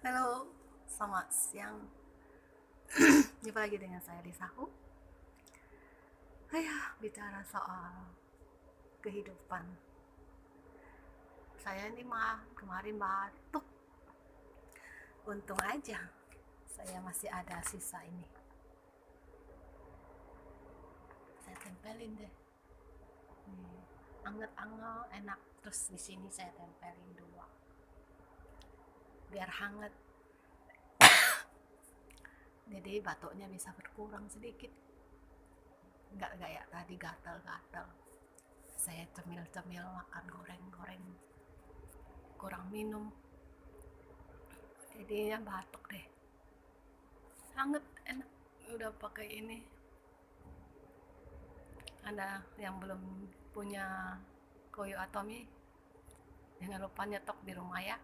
Halo, selamat siang. Jumpa lagi dengan saya Lisahu. Bicara soal kehidupan. Saya ini kemarin batuk. Untung aja saya masih ada sisa ini. Saya tempelin deh. Anget-anget, enak. Terus di sini saya tempelin dulu. Biar hangat. Jadi batuknya bisa berkurang sedikit. Nggak kayak tadi gatal-gatal. Saya cemil-cemil makan goreng-goreng, kurang minum, jadinya batuk deh. Hangat, enak. Udah pakai ini. Ada yang belum punya Koyo Atomi, jangan lupa nyetok di rumah ya.